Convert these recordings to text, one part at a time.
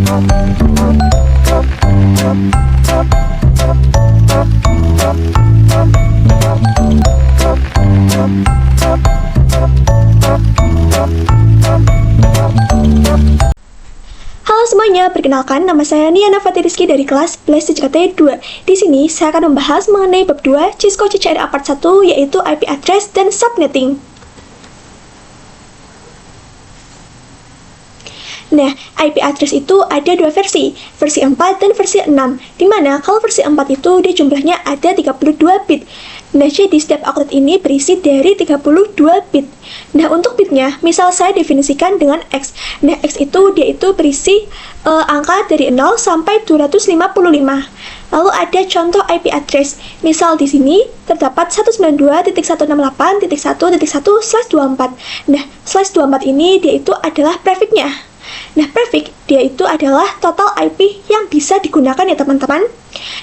Halo semuanya, perkenalkan nama saya Niana Fatiriski dari kelas Blast CCKT 2. Di sini saya akan membahas mengenai bab 2 Cisco CCRA Part 1, yaitu IP address dan subnetting. Nah, IP address itu ada dua versi 4 dan versi 6, dimana kalau versi 4 itu dia jumlahnya ada 32 bit. Nah, jadi setiap outlet ini berisi dari 32 bit. Nah, untuk bitnya, misal saya definisikan dengan X. Nah, X itu dia itu berisi angka dari 0 sampai 255. Lalu ada contoh IP address. Misal di sini terdapat 192.168.1.1/24. Nah, /24 ini dia itu adalah prefix-nya. Nah, prefix dia itu adalah total IP yang bisa digunakan ya teman-teman.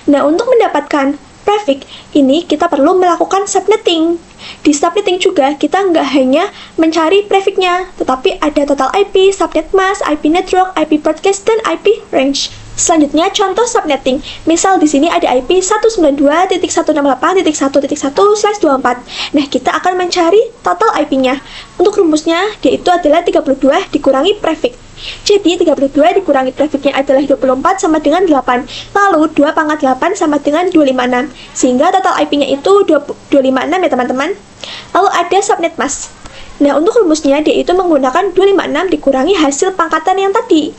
Nah, untuk mendapatkan prefix ini kita perlu melakukan subnetting. Di subnetting juga kita nggak hanya mencari prefix-nya, tetapi ada total IP, subnet mask, IP network, IP broadcast, dan IP range. Selanjutnya contoh subnetting. Misal di sini ada IP 192.168.1.1/24. Nah, kita akan mencari total IP-nya. Untuk rumusnya dia itu adalah 32 dikurangi prefix. Jadi 32 dikurangi prefix-nya adalah 24 sama dengan 8. Lalu 2 pangkat 8 sama dengan 256. Sehingga total IP-nya itu 256 ya teman-teman. Lalu ada subnet mask. Nah, untuk rumusnya dia itu menggunakan 256 dikurangi hasil pangkatan yang tadi.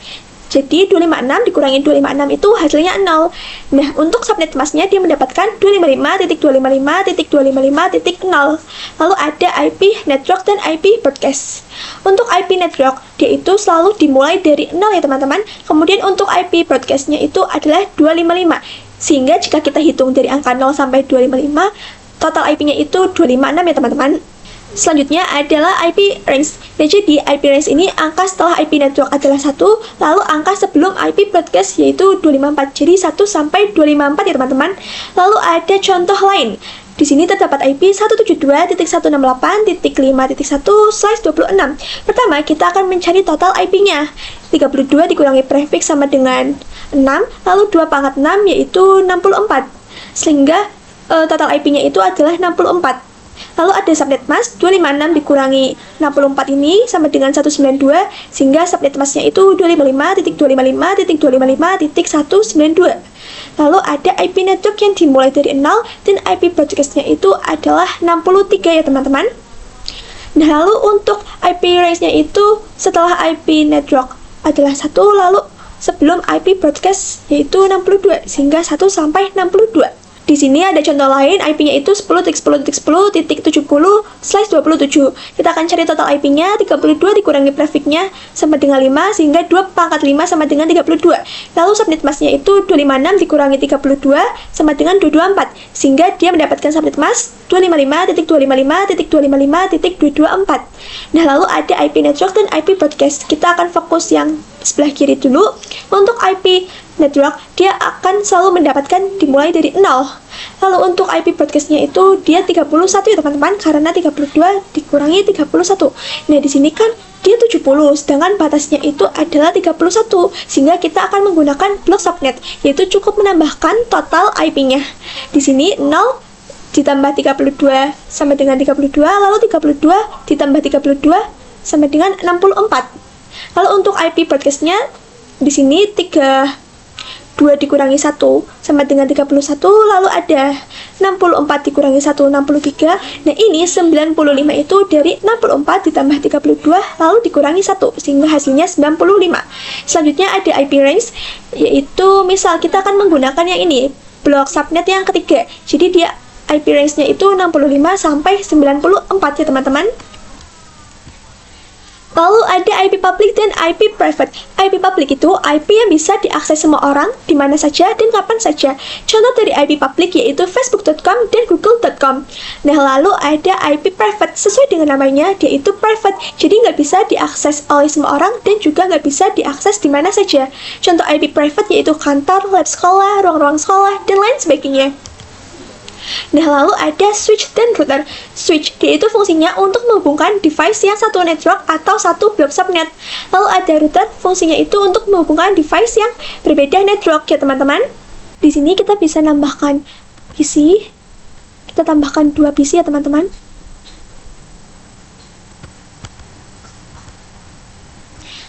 Jadi 256 dikurangi 256 itu hasilnya 0. Nah, untuk subnet masknya dia mendapatkan 255.255.255.0. Lalu ada IP network dan IP broadcast. Untuk IP network dia itu selalu dimulai dari 0 ya teman-teman. Kemudian untuk IP broadcastnya itu adalah 255. Sehingga jika kita hitung dari angka 0 sampai 255, total IP-nya itu 256 ya teman-teman. Selanjutnya adalah IP range. Nah, jadi IP range ini angka setelah IP network adalah 1, lalu angka sebelum IP broadcast yaitu 254. Jadi 1 sampai 254 ya teman-teman. Lalu ada contoh lain. Di sini terdapat IP 172.168.5.1/26. Pertama, kita akan mencari total IP-nya. 32 dikurangi prefix sama dengan 6, lalu 2 pangkat 6 yaitu 64. Sehingga total IP-nya itu adalah 64. Lalu ada subnet mask, 256 dikurangi 64 ini sama dengan 192, sehingga subnet masknya itu 255.255.255.192. Lalu ada IP network yang dimulai dari 0 dan IP broadcastnya itu adalah 63 ya teman-teman. Nah, lalu untuk IP range-nya itu setelah IP network adalah 1, lalu sebelum IP broadcast yaitu 62, sehingga 1 sampai 62. Di sini ada contoh lain, IP-nya itu 10.10.10.70/27. Kita akan cari total IP-nya, 32 dikurangi prefix-nya sama dengan 5, sehingga 2 pangkat 5 sama dengan 32. Lalu subnet mask-nya itu 256 dikurangi 32 sama dengan 224, sehingga dia mendapatkan subnet mask 255.255.255.224. Nah, lalu ada IP network dan IP broadcast. Kita akan fokus yang sebelah kiri dulu. Untuk IP network, dia akan selalu mendapatkan dimulai dari 0. Lalu untuk IP broadcastnya itu dia 31 ya teman-teman, karena 32 dikurangi 31. Nah, di sini kan dia 70, sedangkan batasnya itu adalah 31, sehingga kita akan menggunakan blok subnet, yaitu cukup menambahkan total IP-nya. Di sini 0 ditambah 32 sama dengan 32, lalu 32 ditambah 32 sama dengan 64. Lalu untuk IP broadcastnya di sini 2 dikurangi 1 sama dengan 31, lalu ada 64 dikurangi 1, 63. Nah, ini 95 itu dari 64 ditambah 32 lalu dikurangi 1, sehingga hasilnya 95. Selanjutnya ada IP range, yaitu misal kita akan menggunakan yang ini, blok subnet yang ketiga. Jadi dia IP range-nya itu 65 sampai 94 ya teman-teman. Lalu ada IP public dan IP private. IP public itu IP yang bisa diakses semua orang, di mana saja dan kapan saja. Contoh dari IP public yaitu facebook.com dan google.com. Nah, lalu ada IP private. Sesuai dengan namanya, dia itu private. Jadi nggak bisa diakses oleh semua orang dan juga nggak bisa diakses di mana saja. Contoh IP private yaitu kantor, lab sekolah, ruang-ruang sekolah, dan lain sebagainya. Nah, lalu ada switch dan router. Switch, dia itu fungsinya untuk menghubungkan device yang satu network atau satu blok subnet. Lalu ada router, fungsinya itu untuk menghubungkan device yang berbeda network ya teman-teman. Di sini kita bisa nambahkan PC. Kita tambahkan 2 PC ya teman-teman.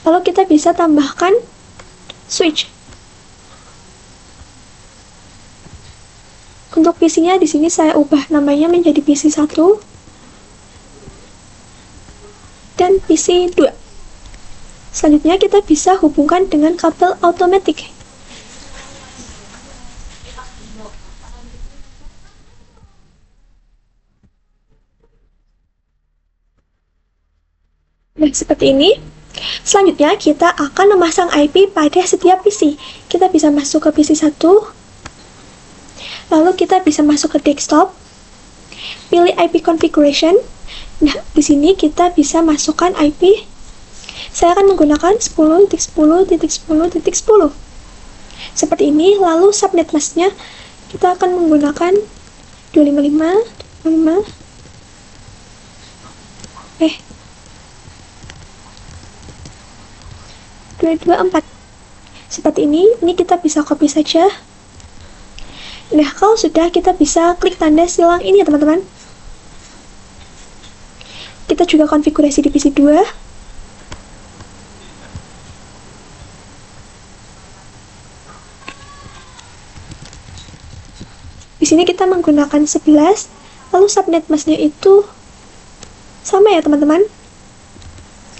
Lalu kita bisa tambahkan switch. Untuk PC-nya di sini saya ubah namanya menjadi PC 1 dan PC 2. Selanjutnya kita bisa hubungkan dengan kabel automatic. Nah, seperti ini. Selanjutnya, kita akan memasang IP pada setiap PC. Kita bisa masuk ke PC 1, lalu kita bisa masuk ke desktop, pilih IP configuration. Nah, di sini kita bisa masukkan IP. Saya akan menggunakan 10.10.10.10. Seperti ini, lalu subnet masknya kita akan menggunakan 255, 224. Seperti ini kita bisa copy saja. Nah, kalau sudah, kita bisa klik tanda silang ini ya teman-teman. Kita juga konfigurasi di PC 2. Di sini kita menggunakan 11, lalu subnet masknya itu sama ya teman-teman.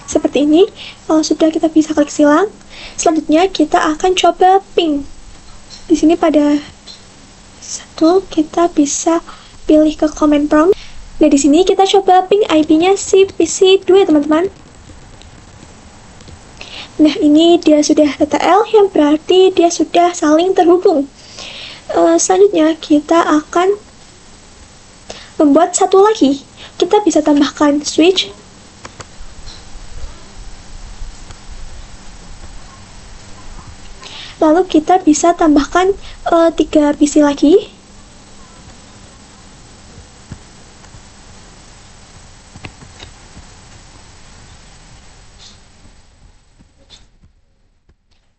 Seperti ini. Kalau sudah, kita bisa klik silang. Selanjutnya kita akan coba ping. Di sini pada 1 kita bisa pilih ke command prompt. Nah, di sini kita coba ping IP-nya si PC 2 teman-teman. Nah, ini dia sudah TTL, yang berarti dia sudah saling terhubung. Selanjutnya kita akan membuat satu lagi. Kita bisa tambahkan switch. Lalu kita bisa tambahkan 3 PC lagi.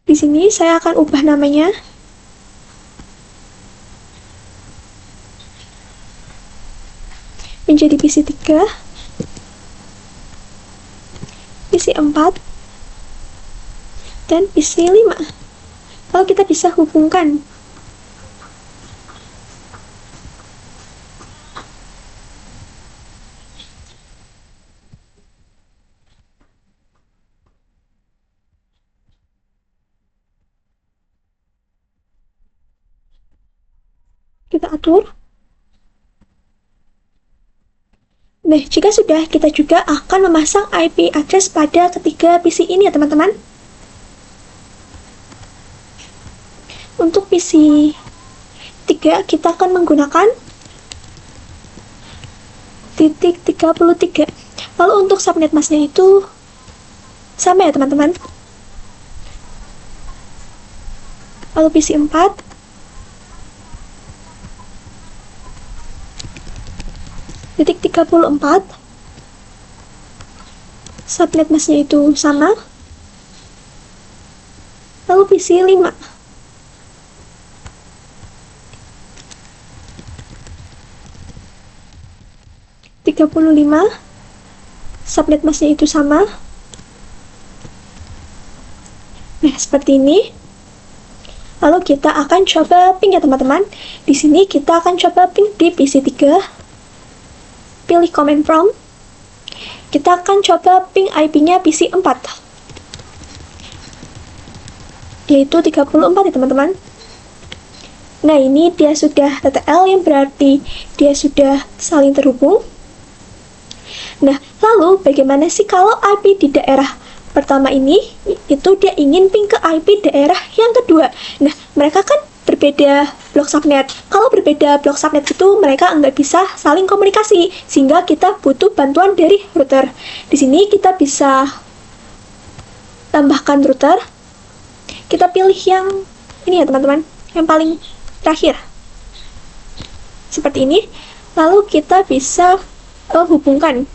Di sini saya akan ubah namanya. Menjadi PC 3, PC 4, dan PC 5. Lalu kita bisa hubungkan. Kita atur. Nah, jika sudah, kita juga akan memasang IP address pada ketiga PC ini ya teman-teman. Untuk PC 3 kita akan menggunakan .33. Lalu untuk subnet masknya itu sama ya teman-teman. Lalu PC 4 .34, subnet masknya itu sama. Lalu PC 5 35, subnet masknya itu sama. Nah, seperti ini. Lalu kita akan coba ping ya teman-teman. Di sini kita akan coba ping di PC 3. Pilih command prompt. Kita akan coba ping IP-nya PC 4. Yaitu 34 ya teman-teman. Nah, ini dia sudah TTL, yang berarti dia sudah saling terhubung. Nah, lalu bagaimana sih kalau IP di daerah pertama ini itu dia ingin ping ke IP daerah yang kedua? Nah, mereka kan berbeda blok subnet. Kalau berbeda blok subnet itu mereka nggak bisa saling komunikasi, sehingga kita butuh bantuan dari router. Di sini kita bisa tambahkan router. Kita pilih yang ini ya teman-teman, yang paling terakhir. seperti ini. Lalu kita bisa hubungkan.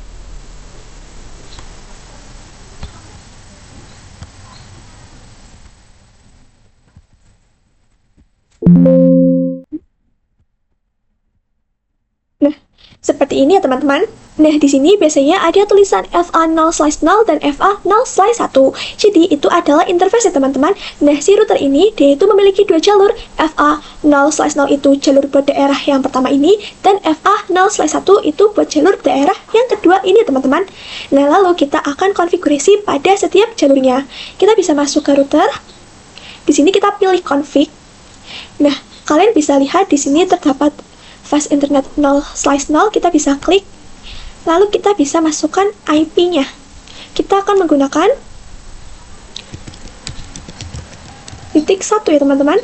Nah, seperti ini ya teman-teman. Nah, di sini biasanya ada tulisan FA0/0 dan FA0/1. Jadi, itu adalah interface ya teman-teman. Nah, si router ini, dia itu memiliki dua jalur. FA0/0 itu jalur buat daerah yang pertama ini, dan FA0/1 itu buat jalur daerah yang kedua ini teman-teman. Nah, lalu kita akan konfigurasi pada setiap jalurnya. Kita bisa masuk ke router. Di sini kita pilih config. Nah, kalian bisa lihat di sini terdapat fast internet 0/0, kita bisa klik. Lalu kita bisa masukkan IP-nya. Kita akan menggunakan .1 ya teman-teman.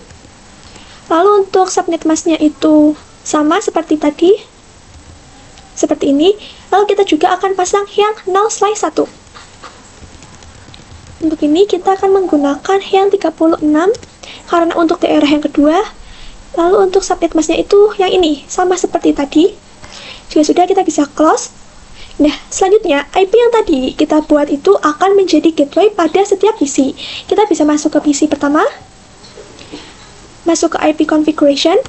Lalu untuk subnet masknya itu sama seperti tadi. Seperti ini. Lalu kita juga akan pasang yang 0/1. Untuk ini kita akan menggunakan yang 36 karena untuk daerah yang kedua. Lalu untuk subnet masknya itu yang ini, sama seperti tadi. Jika sudah, kita bisa close. Nah, selanjutnya IP yang tadi kita buat itu akan menjadi gateway pada setiap PC. Kita bisa masuk ke PC pertama. Masuk ke IP configuration.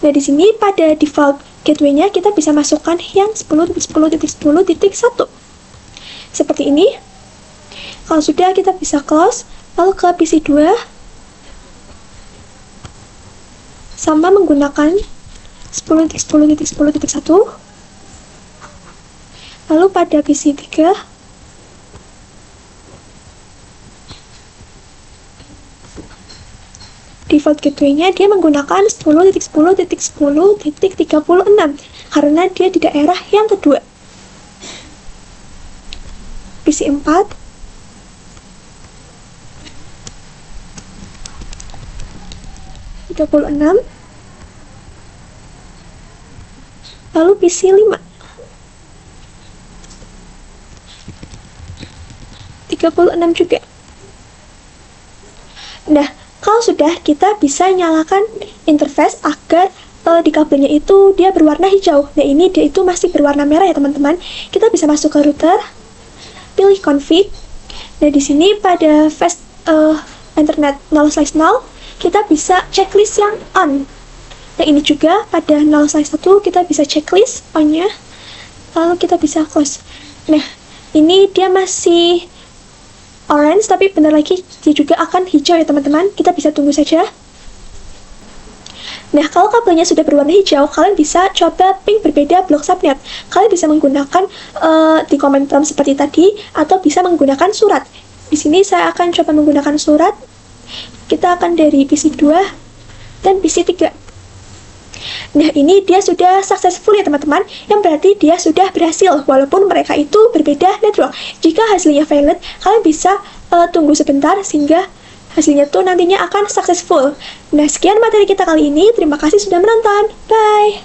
Nah, di sini pada default gateway-nya kita bisa masukkan yang 10.10.10.1. Seperti ini. Kalau sudah, kita bisa close. Lalu ke PC 2. Sama menggunakan 10.10.10.1. Lalu pada PC 3 default gateway-nya dia menggunakan 10.10.10.36 karena dia di daerah yang kedua. PC 4 36. Lalu PC 5 36 juga. Nah, kalau sudah, kita bisa nyalakan interface agar di kabelnya itu dia berwarna hijau. Nah, ini dia itu masih berwarna merah ya teman-teman. Kita bisa masuk ke router, pilih config. Nah, di sini pada fast internet 0/0 kita bisa checklist yang on. Nah, ini juga pada 0/1 kita bisa checklist on-nya. Lalu kita bisa close. Nah, ini dia masih orange, tapi bentar lagi dia juga akan hijau ya teman-teman. Kita bisa tunggu saja. Nah, kalau kabelnya sudah berwarna hijau, kalian bisa coba ping berbeda blok subnet. Kalian bisa menggunakan di command prompt seperti tadi, atau bisa menggunakan surat. Di sini saya akan coba menggunakan surat. Kita akan dari PC 2 dan PC 3. Nah, ini dia sudah successful ya teman-teman, yang berarti dia sudah berhasil walaupun mereka itu berbeda network. Jika hasilnya valid, kalian bisa tunggu sebentar sehingga hasilnya tuh nantinya akan successful. Nah, sekian materi kita kali ini. Terima kasih sudah menonton. Bye!